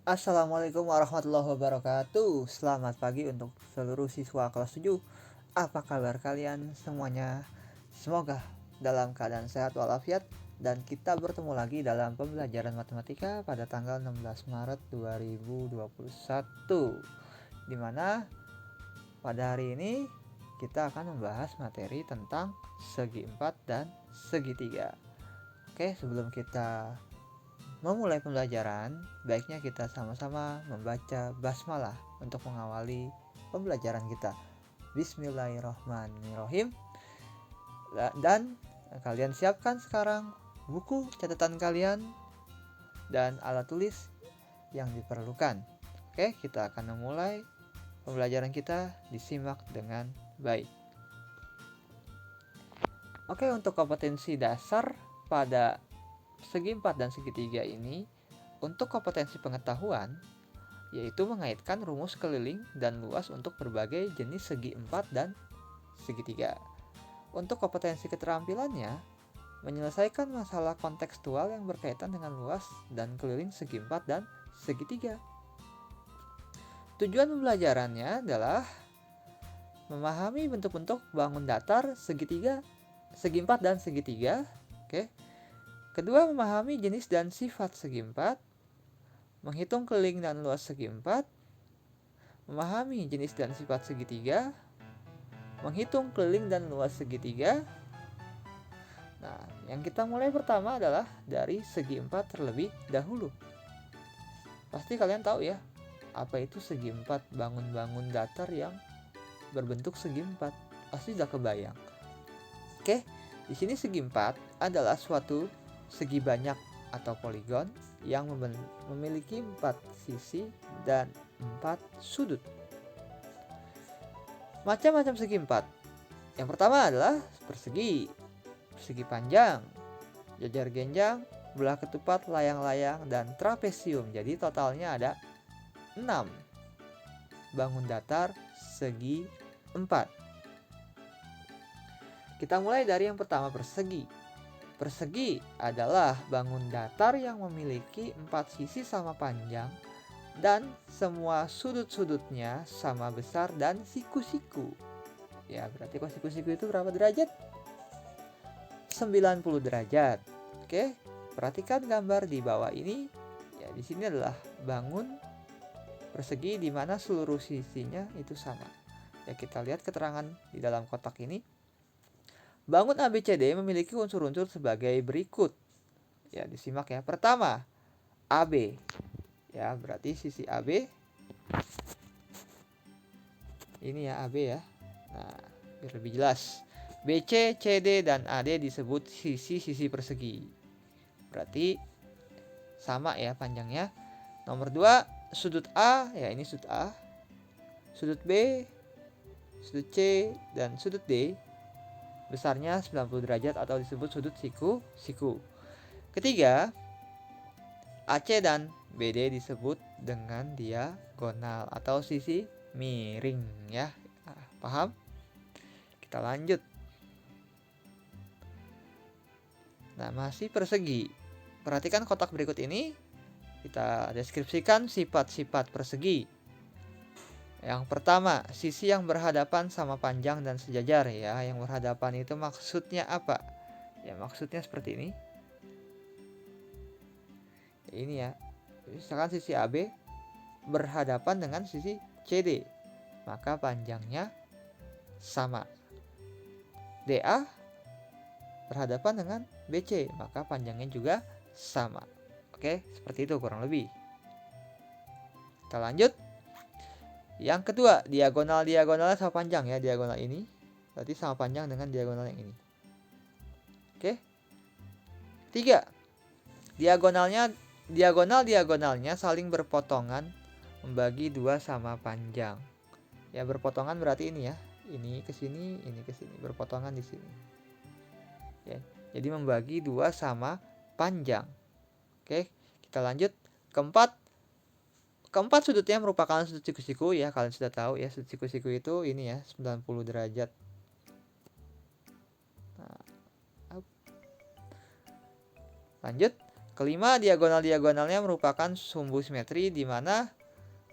Assalamualaikum warahmatullahi wabarakatuh. Selamat pagi untuk seluruh siswa kelas 7. Apa kabar kalian semuanya? Semoga dalam keadaan sehat walafiat dan kita bertemu lagi dalam pembelajaran matematika pada tanggal 16 Maret 2021. Dimana pada hari ini kita akan membahas materi tentang segi 4 dan segitiga. Oke, sebelum kita memulai pembelajaran, baiknya kita sama-sama membaca basmalah untuk mengawali pembelajaran kita. Bismillahirrahmanirrahim. Dan kalian siapkan sekarang buku catatan kalian dan alat tulis yang diperlukan. Oke, kita akan memulai pembelajaran kita, disimak dengan baik. Oke, untuk kompetensi dasar pada segi 4 dan segitiga ini, untuk kompetensi pengetahuan, yaitu mengaitkan rumus keliling dan luas untuk berbagai jenis segi 4 dan segitiga. Untuk kompetensi keterampilannya, menyelesaikan masalah kontekstual yang berkaitan dengan luas dan keliling segi 4 dan segitiga. Tujuan pembelajarannya adalah memahami bentuk-bentuk bangun datar segitiga, segi 4 dan segitiga. Oke. Kedua, memahami jenis dan sifat segi 4, menghitung keliling dan luas segi 4, memahami jenis dan sifat segitiga, menghitung keliling dan luas segitiga. Nah, yang kita mulai pertama adalah dari segi 4 terlebih dahulu. Pasti kalian tahu ya, apa itu segi 4, bangun-bangun datar yang berbentuk segi 4. Pasti sudah kebayang. Oke, di sini segi 4 adalah suatu segi banyak atau poligon yang memiliki 4 sisi dan 4 sudut. Macam-macam segi 4. Yang pertama adalah persegi, persegi panjang, jajar genjang, belah ketupat, layang-layang, dan trapesium. Jadi totalnya ada 6 bangun datar segi 4. Kita mulai dari yang pertama, persegi. Persegi adalah bangun datar yang memiliki 4 sisi sama panjang dan semua sudut-sudutnya sama besar dan siku-siku. Ya, berarti kalau siku-siku itu berapa derajat? 90 derajat. Oke, perhatikan gambar di bawah ini. Ya, di sini adalah bangun persegi di mana seluruh sisinya itu sama. Ya, kita lihat keterangan di dalam kotak ini. Bangun ABCD memiliki unsur-unsur sebagai berikut. Ya, disimak ya. Pertama, AB. Ya, berarti sisi AB. Ini ya AB ya. Nah, biar lebih jelas. BC, CD, dan AD disebut sisi-sisi persegi. Berarti sama ya panjangnya. Nomor 2, sudut A. Ya, ini sudut A. Sudut B, sudut C, dan sudut D besarnya 90 derajat atau disebut sudut siku-siku. Ketiga, AC dan BD disebut dengan diagonal atau sisi miring ya. Paham? Kita lanjut. Nah, masih persegi. Perhatikan kotak berikut ini. Kita deskripsikan sifat-sifat persegi. Yang pertama, sisi yang berhadapan sama panjang dan sejajar ya. Yang berhadapan itu maksudnya apa? Ya, maksudnya seperti ini. Ini ya. Misalkan sisi AB berhadapan dengan sisi CD, maka panjangnya sama. DA berhadapan dengan BC, maka panjangnya juga sama. Oke, seperti itu kurang lebih. Kita lanjut. Yang kedua, diagonalnya sama panjang ya, diagonal ini. Berarti sama panjang dengan diagonal yang ini. Oke. 3. Diagonalnya saling berpotongan membagi 2 sama panjang. Ya, berpotongan berarti ini ya. Ini ke sini, ini ke sini, berpotongan di sini. Ya, jadi membagi 2 sama panjang. Oke, kita lanjut. Keempat sudutnya merupakan sudut siku-siku ya, kalian sudah tahu ya, sudut siku-siku itu ini ya, 90 derajat. Nah, lanjut. Kelima, diagonal-diagonalnya merupakan sumbu simetri di mana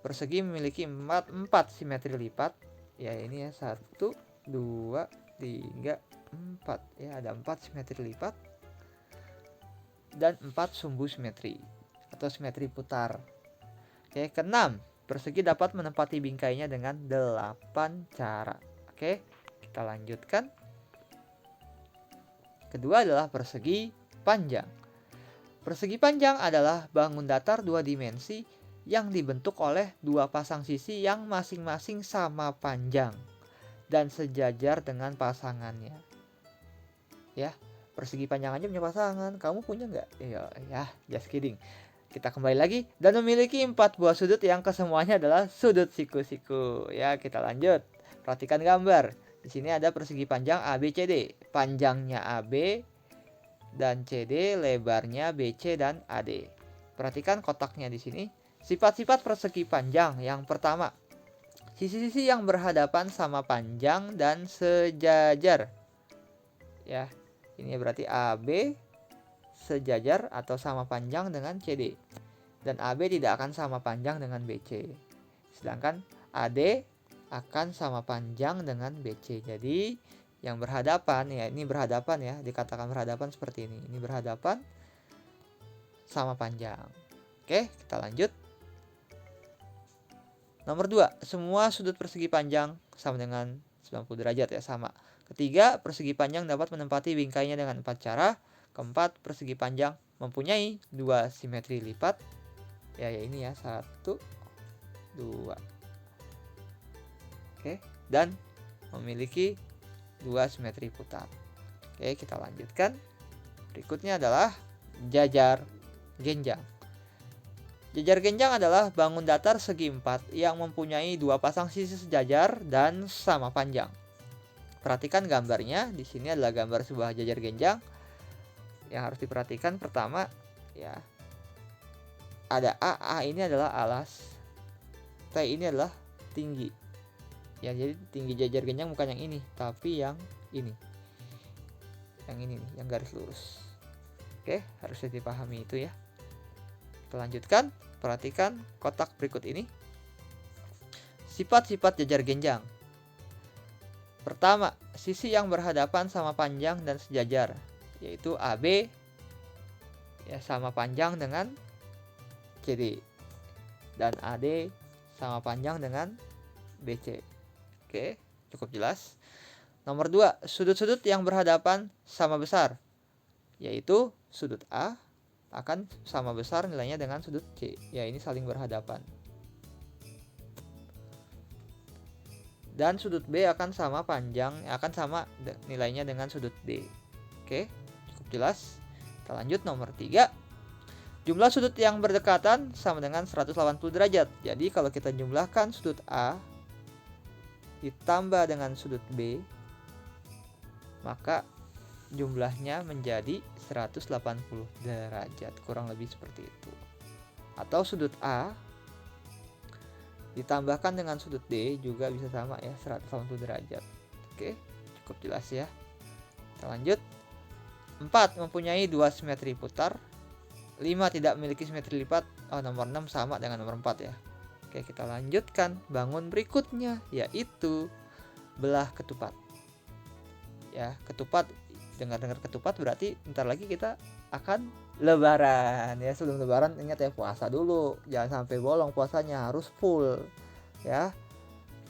persegi memiliki 4 simetri lipat. Ya ini ya, 1, 2, 3, 4. Ya ada 4 simetri lipat dan 4 sumbu simetri atau simetri putar. Oke, keenam, persegi dapat menempati bingkainya dengan 8 cara. Oke, kita lanjutkan. Kedua adalah persegi panjang. Persegi panjang adalah bangun datar 2 dimensi yang dibentuk oleh 2 pasang sisi yang masing-masing sama panjang dan sejajar dengan pasangannya. Ya, persegi panjang aja punya pasangan, kamu punya nggak? Ya, just kidding. Kita kembali lagi, dan memiliki 4 buah sudut yang kesemuanya adalah sudut siku-siku. Ya, kita lanjut. Perhatikan gambar. Di sini ada persegi panjang ABCD. Panjangnya AB dan CD, lebarnya BC dan AD. Perhatikan kotaknya di sini. Sifat-sifat persegi panjang. Yang pertama, sisi-sisi yang berhadapan sama panjang dan sejajar. Ya, ini berarti AB sejajar atau sama panjang dengan CD. Dan AB tidak akan sama panjang dengan BC. Sedangkan AD akan sama panjang dengan BC. Jadi yang berhadapan, ya ini berhadapan ya, dikatakan berhadapan seperti ini. Ini berhadapan sama panjang. Oke, kita lanjut. Nomor 2, semua sudut persegi panjang sama dengan 90 derajat ya, sama. Ketiga, persegi panjang dapat menempati bingkainya dengan 4 cara. Keempat, persegi panjang mempunyai 2 simetri lipat. Ya ini ya, 1, 2. Oke, dan memiliki 2 simetri putar. Oke, kita lanjutkan. Berikutnya adalah jajar genjang. Jajar genjang adalah bangun datar segi 4 yang mempunyai 2 pasang sisi sejajar dan sama panjang. Perhatikan gambarnya. Di sini adalah gambar sebuah jajar genjang. Yang harus diperhatikan pertama ya, ada A ini adalah alas, T ini adalah tinggi. Ya, jadi tinggi jajar genjang bukan yang ini, tapi yang ini. Yang ini nih, yang garis lurus. Oke, harus dipahami itu ya. Kita lanjutkan, perhatikan kotak berikut ini. Sifat-sifat jajar genjang. Pertama, sisi yang berhadapan sama panjang dan sejajar, yaitu AB ya sama panjang dengan CD dan AD sama panjang dengan BC. Oke, cukup jelas. Nomor 2, sudut-sudut yang berhadapan sama besar, yaitu sudut A akan sama besar nilainya dengan sudut C. Ya, ini saling berhadapan. Dan sudut B akan sama panjang, akan sama nilainya dengan sudut D. Oke, cukup jelas. Kita lanjut nomor 3. Jumlah sudut yang berdekatan sama dengan 180 derajat. Jadi kalau kita jumlahkan sudut A ditambah dengan sudut B, maka jumlahnya menjadi 180 derajat, kurang lebih seperti itu. Atau sudut A ditambahkan dengan sudut D juga bisa sama ya, 180 derajat. Oke, cukup jelas ya. Kita lanjut. 4, mempunyai 2 simetri putar. 5, tidak memiliki simetri lipat. Nomor 6 sama dengan nomor 4 ya. Oke, kita lanjutkan bangun berikutnya, yaitu belah ketupat. Ya, ketupat, dengar-dengar ketupat berarti bentar lagi kita akan lebaran ya. Sebelum lebaran ingat ya, puasa dulu, jangan sampai bolong puasanya, harus full ya.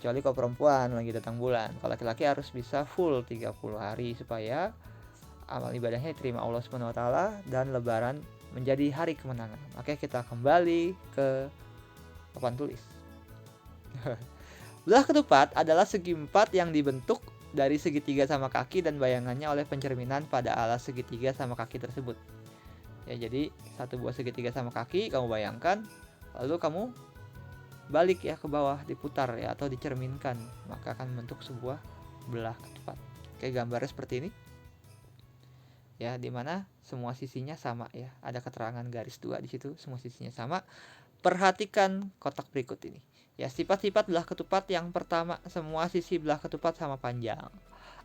Kecuali kalau perempuan lagi datang bulan, kalau laki-laki harus bisa full 30 hari supaya amal ibadahnya diterima Allah Subhanahu wa taala dan lebaran menjadi hari kemenangan. Oke, kita kembali ke papan tulis. Belah ketupat adalah segi 4 yang dibentuk dari segitiga sama kaki dan bayangannya oleh pencerminan pada alas segitiga sama kaki tersebut. Ya, jadi satu buah segitiga sama kaki kamu bayangkan, lalu kamu balik ya ke bawah, diputar ya atau dicerminkan, maka akan membentuk sebuah belah ketupat. Oke, gambarnya seperti ini. Ya, dimana semua sisinya sama ya. Ada keterangan garis 2 di situ, semua sisinya sama. Perhatikan kotak berikut ini. Ya, sifat-sifat belah ketupat yang pertama, semua sisi belah ketupat sama panjang.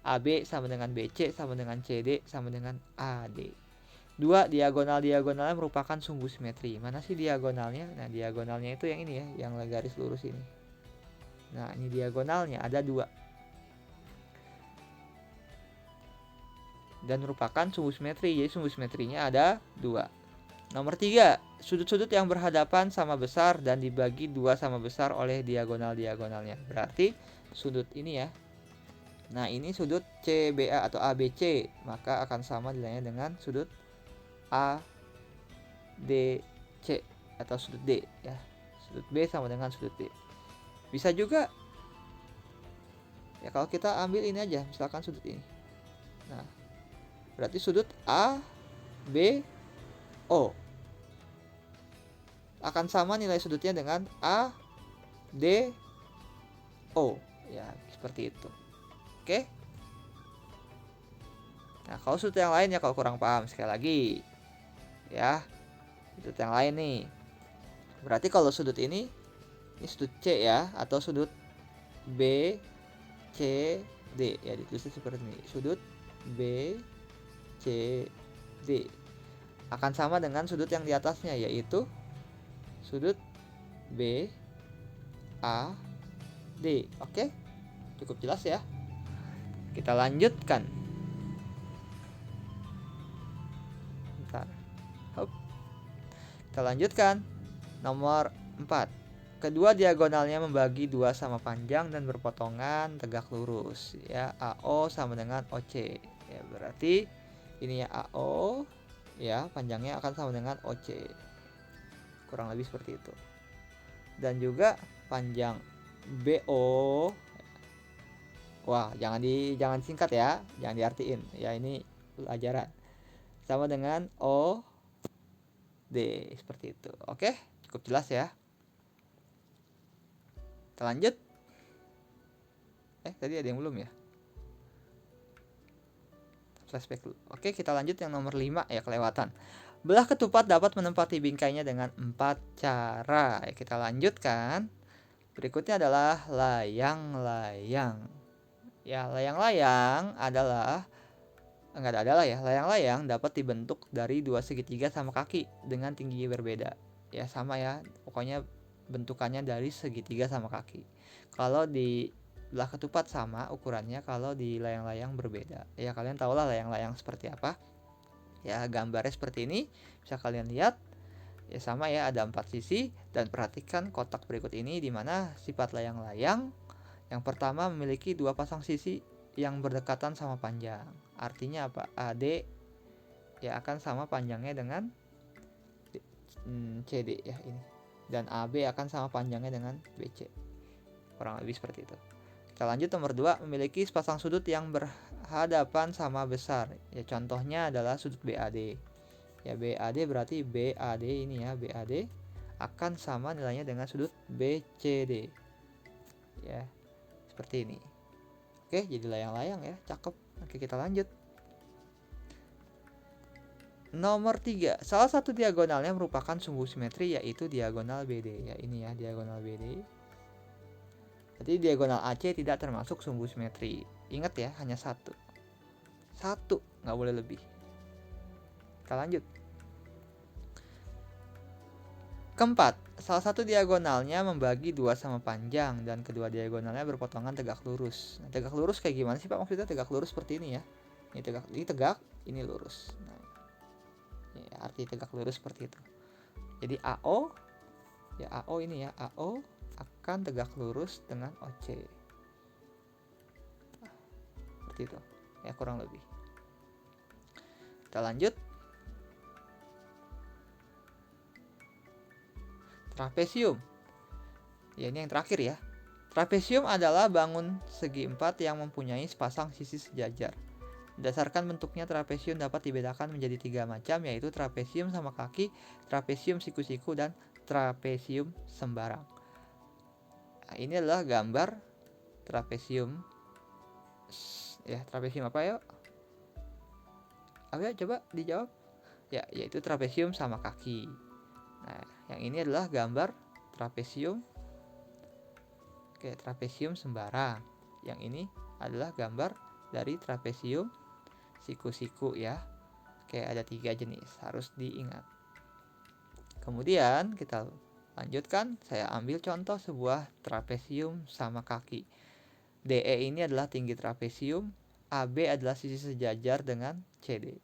AB sama dengan BC sama dengan CD sama dengan AD. Dua, diagonalnya merupakan sumbu simetri. Mana sih diagonalnya? Nah, diagonalnya itu yang ini ya, yang garis lurus ini. Nah, ini diagonalnya ada 2. Dan merupakan sumbu simetri. Jadi sumbu simetrinya ada 2. Nomor 3, sudut-sudut yang berhadapan sama besar dan dibagi 2 sama besar oleh diagonal-diagonalnya. Berarti sudut ini ya. Nah, ini sudut CBA atau ABC, maka akan sama nilainya dengan sudut ADC atau sudut D ya. Sudut B sama dengan sudut D. Bisa juga ya kalau kita ambil ini aja, misalkan sudut ini. Nah, berarti sudut ABO akan sama nilai sudutnya dengan ADO ya, seperti itu. Oke. Nah, kalau sudut yang lain ya, kalau kurang paham sekali lagi ya, sudut yang lain nih. Berarti kalau sudut ini sudut C ya, atau sudut B C D ya, ditulis seperti ini. Sudut B C D akan sama dengan sudut yang di atasnya, yaitu sudut B A D. Oke, cukup jelas ya. Kita lanjutkan. Bentar. Hop. Kita lanjutkan. Nomor 4. Kedua diagonalnya membagi 2 sama panjang dan berpotongan tegak lurus ya. AO sama dengan OC. Ya, berarti ini ya AO ya, panjangnya akan sama dengan OC. Kurang lebih seperti itu. Dan juga panjang BO. Wah, jangan singkat ya, jangan diartiin. Ya, ini pelajaran. Sama dengan OD, seperti itu. Oke, cukup jelas ya. Kita lanjut. Tadi ada yang belum ya? Flashback dulu. Oke, kita lanjut yang nomor 5 ya, kelewatan. Belah ketupat dapat menempati bingkainya dengan 4 cara. Ya, kita lanjutkan. Berikutnya adalah layang-layang. Ya, layang-layang adalah layang-layang dapat dibentuk dari 2 segitiga sama kaki dengan tinggi berbeda. Ya, sama ya. Pokoknya bentukannya dari segitiga sama kaki. Kalau di belah ketupat sama ukurannya, kalau di layang-layang berbeda. Ya, kalian tahulah layang-layang seperti apa. Ya, gambarnya seperti ini. Bisa kalian lihat. Ya, sama ya, ada 4 sisi. Dan perhatikan kotak berikut ini, di mana sifat layang-layang yang pertama memiliki 2 pasang sisi yang berdekatan sama panjang. Artinya apa? AD ya akan sama panjangnya dengan CD ya ini. Dan AB akan sama panjangnya dengan BC. Kurang lebih seperti itu. Kita lanjut nomor 2, memiliki sepasang sudut yang berhadapan sama besar. Ya, contohnya adalah sudut BAD. Ya, BAD berarti BAD ini ya, BAD akan sama nilainya dengan sudut BCD. Ya, seperti ini. Oke, jadi layang-layang ya, cakep. Oke, kita lanjut. Nomor 3, salah satu diagonalnya merupakan sumbu simetri, yaitu diagonal BD. Ya, ini ya, diagonal BD. Jadi diagonal AC tidak termasuk sumbu simetri. Ingat ya, hanya satu, nggak boleh lebih. Kita lanjut. Keempat, salah satu diagonalnya membagi 2 sama panjang dan kedua diagonalnya berpotongan tegak lurus. Nah, tegak lurus kayak gimana sih Pak? Maksudnya tegak lurus seperti ini ya. Ini tegak, ini lurus. Nah, ya, arti tegak lurus seperti itu. Jadi AO, ya AO ini ya, AO akan tegak lurus dengan OC. Seperti itu. Ya, kurang lebih. Kita lanjut. Trapesium. Ya, ini yang terakhir ya. Trapesium adalah bangun segi 4 yang mempunyai sepasang sisi sejajar. Berdasarkan bentuknya, trapesium dapat dibedakan menjadi 3 macam, yaitu trapesium sama kaki, trapesium siku-siku, dan trapesium sembarang. Nah, ini adalah gambar trapesium. Ya, trapesium apa yuk? Ayo coba dijawab. Ya, yaitu trapesium sama kaki. Nah, yang ini adalah gambar trapesium. Oke, trapesium sembarang. Yang ini adalah gambar dari trapesium siku-siku ya. Oke. Oke, ada 3 jenis, harus diingat. Kemudian kita lanjutkan, saya ambil contoh sebuah trapesium sama kaki. DE ini adalah tinggi trapesium, AB adalah sisi sejajar dengan CD.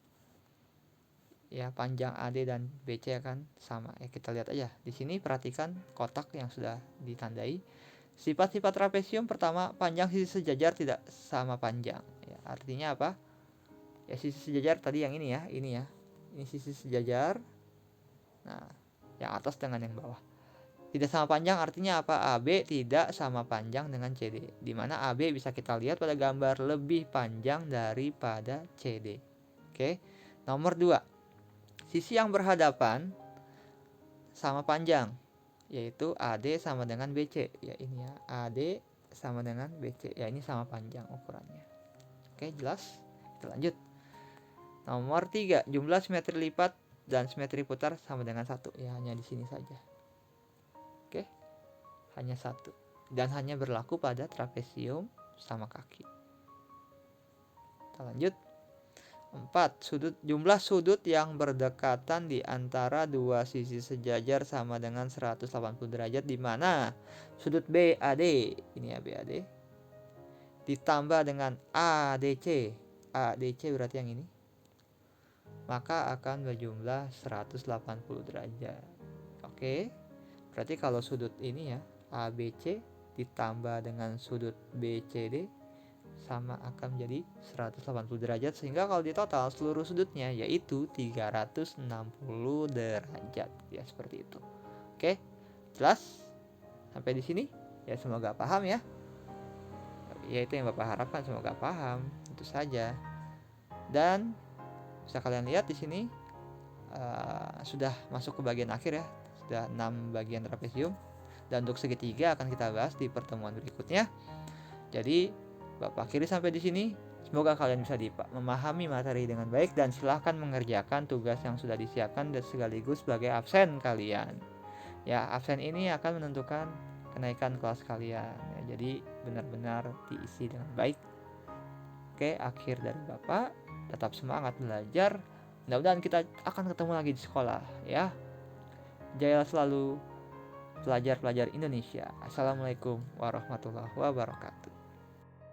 Ya, panjang AD dan BC akan sama. Ya, kita lihat aja. Di sini perhatikan kotak yang sudah ditandai. Sifat-sifat trapesium pertama, panjang sisi sejajar tidak sama panjang. Ya, artinya apa? Ya, sisi sejajar tadi yang ini ya, ini ya. Ini sisi sejajar. Nah, yang atas dengan yang bawah. Tidak sama panjang artinya apa? AB tidak sama panjang dengan CD. Di mana AB bisa kita lihat pada gambar lebih panjang daripada CD. Oke. Nomor 2. Sisi yang berhadapan sama panjang, yaitu AD sama dengan BC. Ya, ini ya, AD sama dengan BC. Ya, ini sama panjang ukurannya. Oke, jelas? Kita lanjut. Nomor 3, jumlah simetri lipat dan simetri putar sama dengan 1. Ya, hanya di sini saja. Oke. Hanya 1. Dan hanya berlaku pada trapesium sama kaki. Kita lanjut. 4. Jumlah sudut yang berdekatan di antara dua sisi sejajar sama dengan 180 derajat, di mana sudut BAD, ini ya BAD, ditambah dengan ADC. ADC berarti yang ini. Maka akan berjumlah 180 derajat. Oke. Berarti kalau sudut ini ya, ABC ditambah dengan sudut BCD sama akan menjadi 180 derajat, sehingga kalau di total seluruh sudutnya yaitu 360 derajat. Ya, seperti itu. Oke, jelas sampai di sini? Ya, semoga paham ya. Ya, itu yang Bapak harapkan, semoga paham. Itu saja. Dan bisa kalian lihat di sini sudah masuk ke bagian akhir ya. Sudah 6 bagian trapesium. Dan untuk segitiga akan kita bahas di pertemuan berikutnya. Jadi Bapak akhiri sampai di sini. Semoga kalian bisa memahami materi dengan baik dan silahkan mengerjakan tugas yang sudah disiapkan dan sekaligus sebagai absen kalian. Ya, absen ini akan menentukan kenaikan kelas kalian. Ya, jadi benar-benar diisi dengan baik. Oke, akhir dari Bapak. Tetap semangat belajar. Mudah-mudahan kita akan ketemu lagi di sekolah ya. Jaya selalu pelajar-pelajar Indonesia. Assalamualaikum warahmatullahi wabarakatuh.